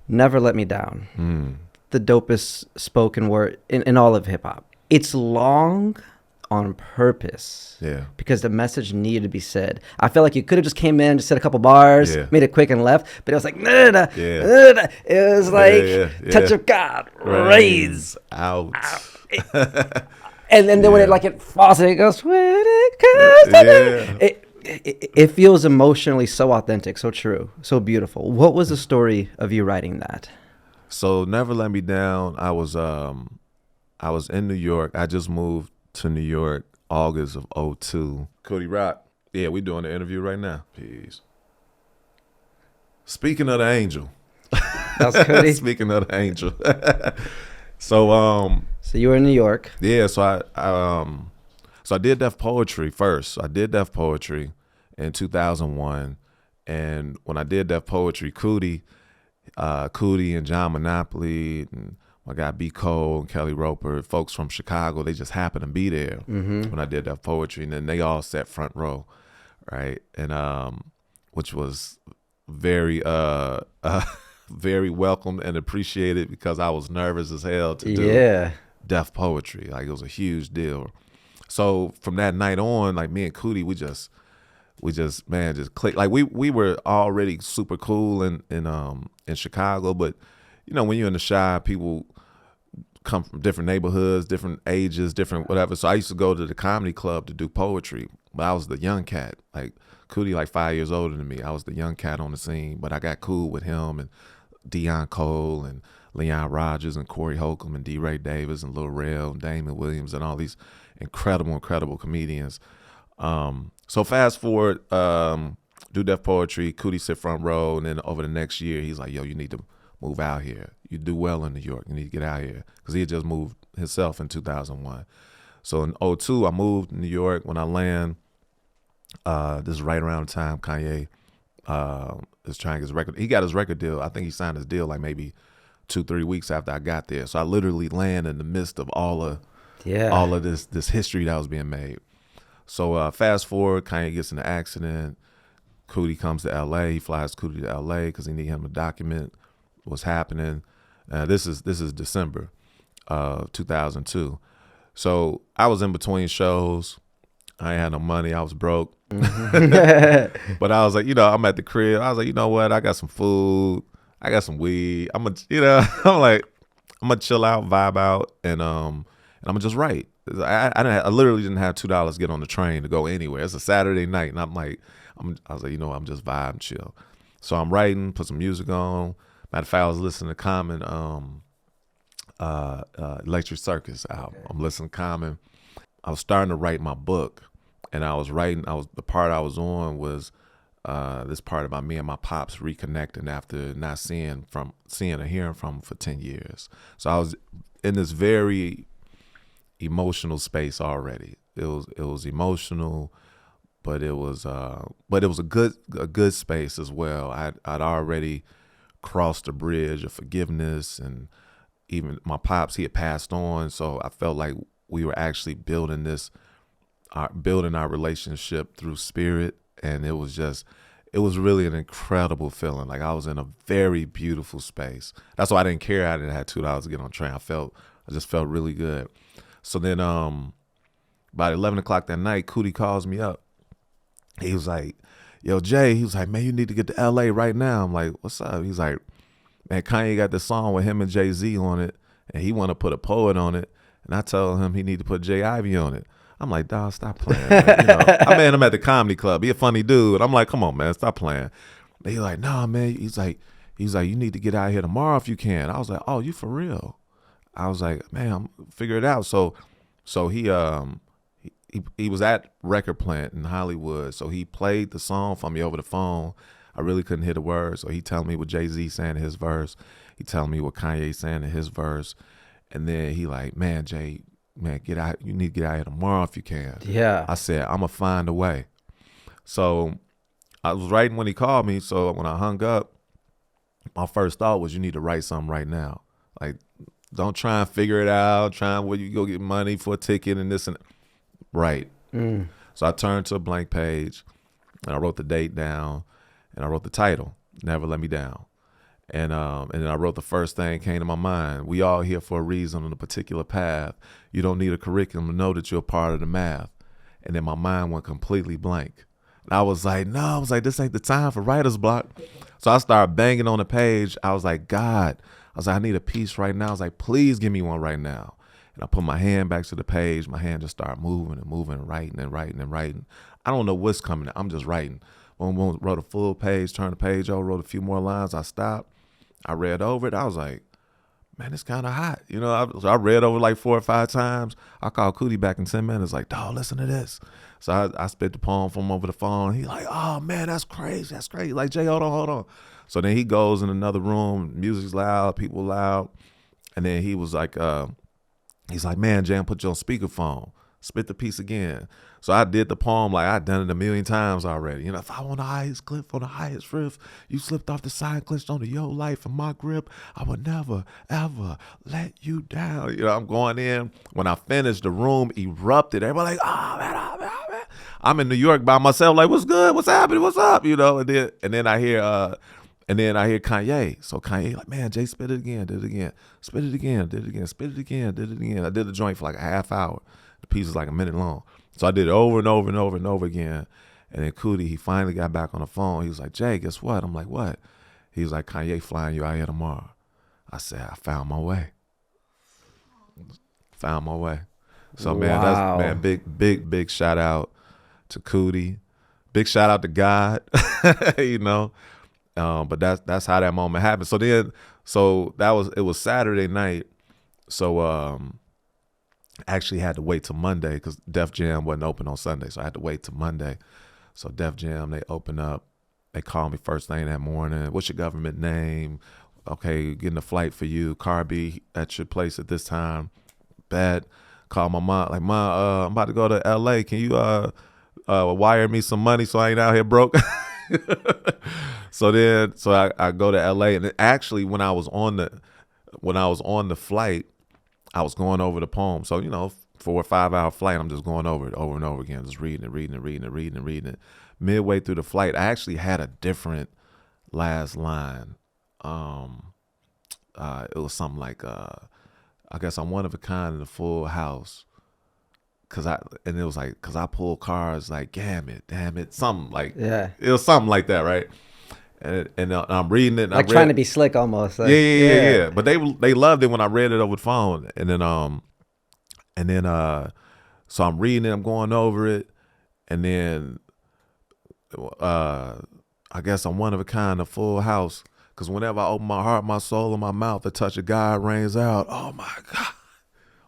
Never Let Me Down. Mm. The dopest spoken word in all of hip hop. It's long on purpose Yeah. because the message needed to be said. I feel like you could have just came in, just said a couple bars, Yeah. made it quick and left, but it was like, nah, nah, Yeah. nah, nah. It was like, Yeah. touch of God, raise. Rains out. And then when it Yeah. like it falls, and it goes, when it comes to Yeah. it feels emotionally so authentic, so true, so beautiful. What was the story of you writing that? So Never Let Me Down. I was in New York. I just moved to New York August of '02. Cody Rock. Yeah, we doing the interview right now. Peace. Speaking of the angel. That's Cody. Speaking of the angel. So So you were in New York. yeah, so I did Def Poetry first. I did Def Poetry in 2001, and when I did Def Poetry, Cootie and John Monopoly and my guy B. Cole and Kelly Roper, folks from Chicago, they just happened to be there when I did Def Poetry, and then they all sat front row, right? And which was very very welcomed and appreciated because I was nervous as hell to do Yeah. Def Poetry. Like, it was a huge deal. So from that night on, like, me and Cootie, we just man, just clicked. Like, we were already super cool in Chicago, but you know, when you're in the Chi, people come from different neighborhoods, different ages, different whatever. So I used to go to the comedy club to do poetry, but I was the young cat. Like, Cootie, like 5 years older than me. I was the young cat on the scene, but I got cool with him and Deion Cole and Leon Rogers and Corey Holcomb and D. Ray Davis and Lil Rel and Damon Williams and all these incredible comedians. So fast forward, do Def Poetry, Cootie sit front row, and then over the next year, he's like, yo, you need to move out here. You do well in New York. You need to get out here. Because he had just moved himself in 2001. So in '02, I moved to New York. When I land, this is right around the time Kanye is trying to get his record. He got his record deal. I think he signed his deal like maybe 2-3 weeks after I got there. So I literally land in the midst of all of this history that was being made. So fast forward, Kanye gets in an accident. Cootie comes to LA. He flies Cootie to LA because he need him to document what's happening. This is December of 2002. So I was in between shows. I ain't had no money. I was broke. But I was like, I'm at the crib. I was like, you know what? I got some food. I got some weed. I'm gonna chill out, vibe out, and I'm gonna just write. I literally didn't have $2 to get on the train to go anywhere. It's a Saturday night, and I was like, I'm just vibe, chill. So I'm writing, put some music on. Matter of fact, I was listening to Common, Electric Circus album. Okay. I'm listening to Common. I was starting to write my book, and the part I was on was this part about me and my pops reconnecting after not seeing or hearing from him for 10 years. So I was in this very emotional space already. It was emotional, but it was a good space as well. I'd already crossed the bridge of forgiveness, and even my pops, he had passed on, so I felt like we were actually building our relationship through spirit, and it was really an incredible feeling. Like, I was in a very beautiful space. That's why I didn't care. I didn't have $2 to get on the train. I just felt really good. So then, about 11 o'clock that night, Cootie calls me up. He was like, yo, Jay, he was like, man, you need to get to LA right now. I'm like, what's up? He's like, man, Kanye got this song with him and Jay-Z on it, and he want to put a poet on it. And I told him he need to put Jay Ivy on it. I'm like, dawg, stop playing. I met him at the comedy club. He a funny dude. I'm like, come on, man, stop playing. And he's like, nah, man. He's like, you need to get out here tomorrow if you can. I was like, oh, you for real? I was like, man, I'm figure it out. So he was at Record Plant in Hollywood. So he played the song for me over the phone. I really couldn't hear the words. So he telling me what Jay-Z saying in his verse. He telling me what Kanye saying in his verse. And then he like, man, Jay, man, get out. You need to get out here tomorrow if you can. Yeah. I said, I'm going to find a way. So I was writing when he called me. So when I hung up, my first thought was, you need to write something right now. Like, don't try and figure it out. Try and where you go get money for a ticket and this and right. So I turned to a blank page, and I wrote the date down, and I wrote the title, Never Let Me Down. And then I wrote the first thing came to my mind. We all here for a reason on a particular path. You don't need a curriculum to know that you're a part of the math. And then my mind went completely blank. And I was like, no, I was like, this ain't the time for writer's block. So I started banging on the page. I was like, God, I was like, I need a piece right now. I was like, please give me one right now. And I put my hand back to the page. My hand just started moving and moving and writing and writing and writing. I don't know what's coming. I'm just writing. Boom, boom, wrote a full page, turned the page over, wrote a few more lines. I stopped. I read over it. I was like, man, it's kind of hot. You know, so I read over like 4 or 5 times. I called Cootie back in 10 minutes, like, dog, listen to this. So I spit the poem from him over the phone. He like, oh, man, that's crazy. That's crazy. Like, Jay, hold on, hold on. So then he goes in another room. Music's loud, people loud. And then he was like, he's like, man, Jam, put you on speakerphone. Spit the piece again. So I did the poem like I'd done it a million times already. You know, if I on the highest cliff, on the highest rift, you slipped off the side, clinched onto your life and my grip, I would never, ever let you down. You know, I'm going in. When I finished, the room erupted. Everybody like, oh, man, oh, man, oh, man. I'm in New York by myself, like, what's good? What's happening? What's up? You know, and then I hear Kanye. So Kanye like, man, Jay, spit it again, did it again. Spit it again, did it again, spit it again, did it again. I did the joint for like a half hour. The piece is like a minute long. So I did it over and over and over and over again. And then Cootie, he finally got back on the phone. He was like, Jay, guess what? I'm like, what? He was like, Kanye flying you out here tomorrow. I said, I found my way. Found my way. So man, Wow. that's big shout out to Cootie. Big shout out to God. You know. But that's how that moment happened. It was Saturday night. So actually had to wait till Monday because Def Jam wasn't open on Sunday. So I had to wait till Monday. So Def Jam, they open up. They called me first thing that morning. What's your government name? Okay, getting a flight for you. Car be at your place at this time. Bad. Call my mom. Like, Mom, I'm about to go to LA. Can you wire me some money so I ain't out here broke? So I go to LA, and actually when I was on the flight, I was going over the poem. So, 4 or 5 hour flight, I'm just going over it over and over again, just reading it. Midway through the flight, I actually had a different last line. It was something like, I guess I'm one of a kind in the full house. Cause I pull cars like, damn it, something like, Yeah. it was something like that, right? And I'm reading it. And Like trying to be slick almost. Like, yeah. But they loved it when I read it over the phone. And then so I'm reading it, I'm going over it, and then I guess I'm one of a kind, a full house. Cause whenever I open my heart, my soul, and my mouth, the touch of God rains out. Oh my God.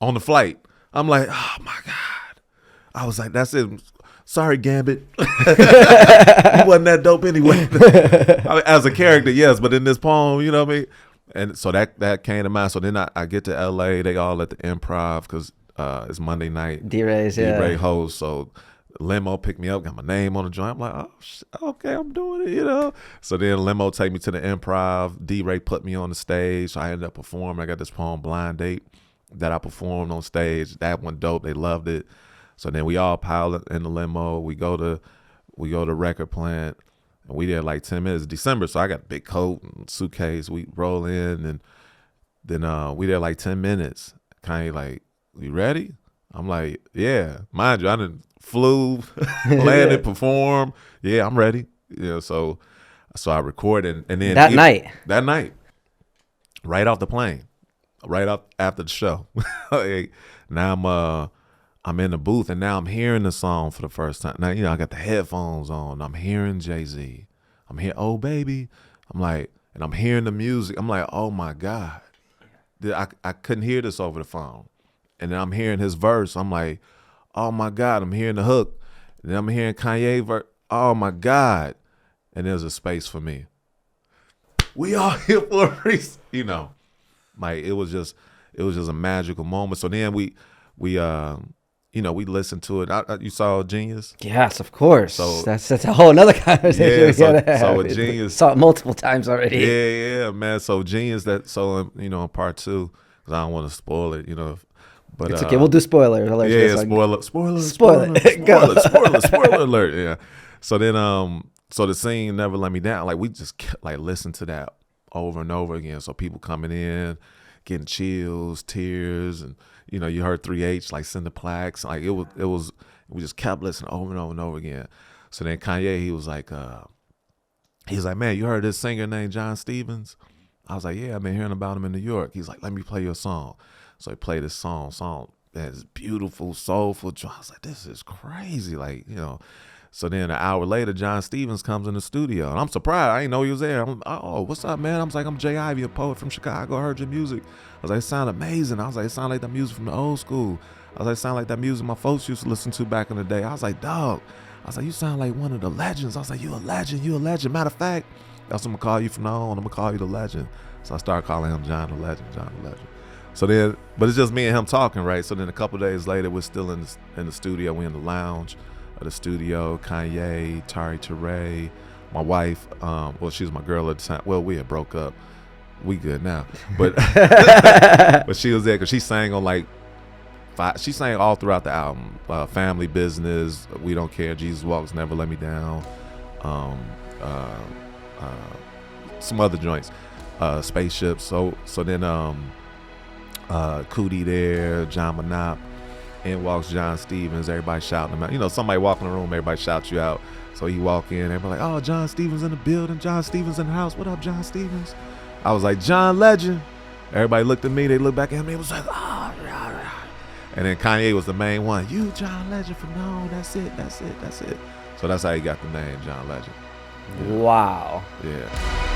On the flight, I'm like, oh my God. I was like, that's it. Sorry, Gambit. You wasn't that dope anyway. I mean, as a character, yes, but in this poem, you know what I mean? And so that came to mind. So then I get to LA. They all at the Improv because it's Monday night. D-Ray's, yeah. D-Ray host. So limo picked me up, got my name on the joint. I'm like, oh, okay, I'm doing it, So then limo take me to the Improv. D-Ray put me on the stage. So I ended up performing. I got this poem, Blind Date, that I performed on stage. That one dope. They loved it. So then we all pile in the limo. We go to record plant, and we there like 10 minutes. December, so I got a big coat and suitcase. We roll in, and then we there like 10 minutes. Kanye like, you ready? I'm like, yeah. Mind you, I done flew, landed, performed. Yeah, I'm ready. So I recorded, and then That night, right off the plane, right off after the show. Now I'm in the booth, and now I'm hearing the song for the first time. Now, I got the headphones on. I'm hearing Jay-Z. I'm hearing, oh, baby. I'm like, and I'm hearing the music. I'm like, oh, my God. I couldn't hear this over the phone. And then I'm hearing his verse. I'm like, oh, my God. I'm hearing the hook. And then I'm hearing Kanye verse. Oh, my God. And there's a space for me. We all here for a reason. Like, it was just a magical moment. So then we listened to it. You saw Genius? yes, of course. So that's a whole another conversation. Yeah, we gotta have. so a Genius. Saw it multiple times already. Yeah, man. So Genius, in part 2, because I don't want to spoil it, But It's okay. We'll do spoiler alert. Yeah, spoiler alert. Yeah. So then, so the scene Never Let Me Down. Like we just kept, like listen to that over and over again. So people coming in, getting chills, tears, and you heard 3H like send the plaques. Like we just kept listening over and over and over again. So then Kanye, he was like, man, you heard this singer named John Stevens? I was like, yeah, I've been hearing about him in New York. He's like, let me play your song. So he played this song, man, it's beautiful, soulful. I was like, this is crazy. Like, So then an hour later, John Stevens comes in the studio. And I'm surprised. I didn't know he was there. Oh, what's up, man? I was like, I'm Jay Ivy, a poet from Chicago. I heard your music. I was like, it sounded amazing. I was like, it sounded like that music from the old school. I was like, it sounded like that music my folks used to listen to back in the day. I was like, dog. I was like, you sound like one of the legends. I was like, you a legend. Matter of fact, that's what I'm going to call you from now on. I'm going to call you the legend. So I started calling him John the Legend. So then, but it's just me and him talking, right? So then a couple days later, we're still in the studio. We're in the lounge of the studio. Kanye, Tari Ture, my wife. Well, she was my girl at the time. Well, we had broke up. We good now, but but she was there because she sang on like she sang all throughout the album. Family Business, We Don't Care, Jesus Walks, Never Let Me Down. Some other joints, Spaceship. So then Cootie there, John Manop, in walks John Stevens. Everybody shouting him out. Somebody walk in the room, everybody shouts you out. So he walk in, everybody like, oh, John Stevens in the building, John Stevens in the house. What up, John Stevens? I was like, John Legend. Everybody looked at me, they looked back at me, it was like, oh, rah, rah. And then Kanye was the main one. You John Legend from now on, that's it. So that's how he got the name John Legend. Wow. Yeah.